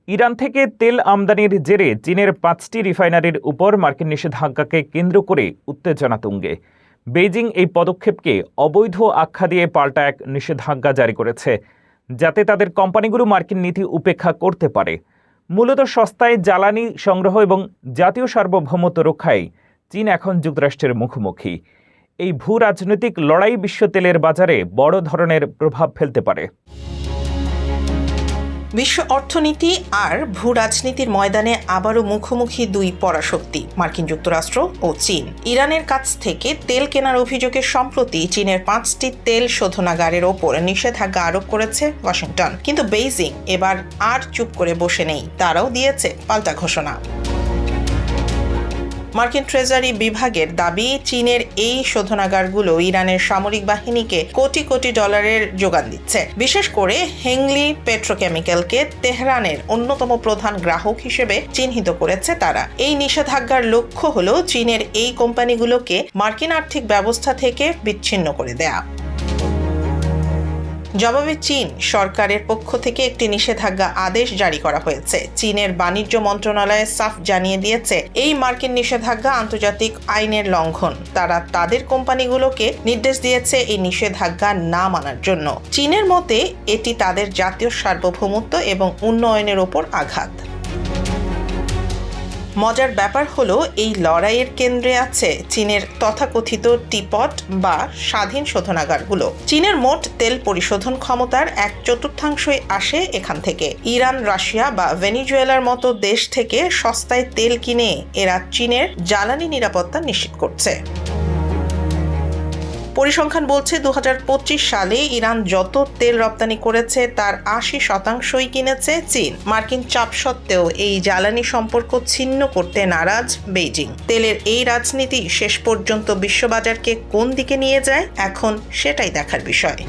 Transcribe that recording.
Iran থেকে তেল আমদানির জেরে চীনের 5টি রিফাইনারির উপর মার্কিন নিষেধাজ্ঞাকে কেন্দ্র করে উত্তেজনা তুঙ্গে। বেইজিং এই পদক্ষেপকে অবৈধ আখ্যা দিয়ে পাল্টা এক নিষেধাজ্ঞা জারি করেছে, যাতে তাদের কোম্পানিগুলো মার্কিন নীতি উপেক্ষা করতে পারে। মূলত সস্তায় জ্বালানি সংগ্রহ এবং জাতীয় সার্বভৌমত্ব রক্ষায় চীন এখন যুক্তরাষ্ট্রের মুখোমুখি। এই ভূ রাজনৈতিক লড়াই বিশ্ব তেলের বাজারে বড় ধরনের প্রভাব ফেলতে পারে। বিশ্ব অর্থনীতি আর ভূ রাজনীতির ময়দানে আবারও মুখোমুখি দুই পরাশক্তি, মার্কিন যুক্তরাষ্ট্র ও চীন। ইরানের কাছ থেকে তেল কেনার অভিযোগে সম্প্রতি চীনের 5টি তেল শোধনাগারের ওপর নিষেধাজ্ঞা আরোপ করেছে ওয়াশিংটন। কিন্তু বেইজিং এবার আর চুপ করে বসে নেই, তারাও দিয়েছে পাল্টা ঘোষণা। মার্কিন ট্রেজারি বিভাগের দাবি, চীনের এই শোধনাগারগুলো ইরানের সামরিক বাহিনীকে কোটি কোটি ডলারের যোগান দিচ্ছে। বিশেষ করে হেংলি পেট্রোকেমিক্যালকে তেহরানের অন্যতম প্রধান গ্রাহক হিসেবে চিহ্নিত করেছে তারা। এই নিষেধাজ্ঞার লক্ষ্য হল চীনের এই কোম্পানিগুলোকে মার্কিন আর্থিক ব্যবস্থা থেকে বিচ্ছিন্ন করে দেয়া। জবাবে চীন সরকারের পক্ষ থেকে একটি নিষেধাজ্ঞা আদেশ জারি করা হয়েছে। চীনের বাণিজ্য মন্ত্রণালয় সাফ জানিয়ে দিয়েছে, এই মার্কিন নিষেধাজ্ঞা আন্তর্জাতিক আইনের লঙ্ঘন। তারা তাদের কোম্পানিগুলোকে নির্দেশ দিয়েছে এই নিষেধাজ্ঞা না মানার জন্য। চীনের মতে এটি তাদের জাতীয় সার্বভৌমত্ব এবং উন্নয়নের ওপর আঘাত। মজার ব্যাপার হলো, এই লড়াইয়ের কেন্দ্রে আছে চীনের তথাকথিত টিপট বা স্বাধীন শোধনাগারগুলো। চীনের মোট তেল পরিশোধন ক্ষমতার 1/4 আসে এখান থেকে। ইরান, রাশিয়া বা ভেনিজুয়েলার মতো দেশ থেকে সস্তায় তেল কিনে এরা চীনের জ্বালানি নিরাপত্তা নিশ্চিত করছে। পরিসংখ্যান বলছে 2025 সালে ইরান যত তেল রপ্তানি করেছে তার 80% কিনেছে চীন। মার্কিন চাপ সত্ত্বেও এই জ্বালানি সম্পর্ক ছিন্ন করতে নারাজ বেইজিং। তেলের এই রাজনীতি শেষ পর্যন্ত বিশ্ববাজারকে কোন দিকে নিয়ে যায়, এখন সেটাই দেখার বিষয়।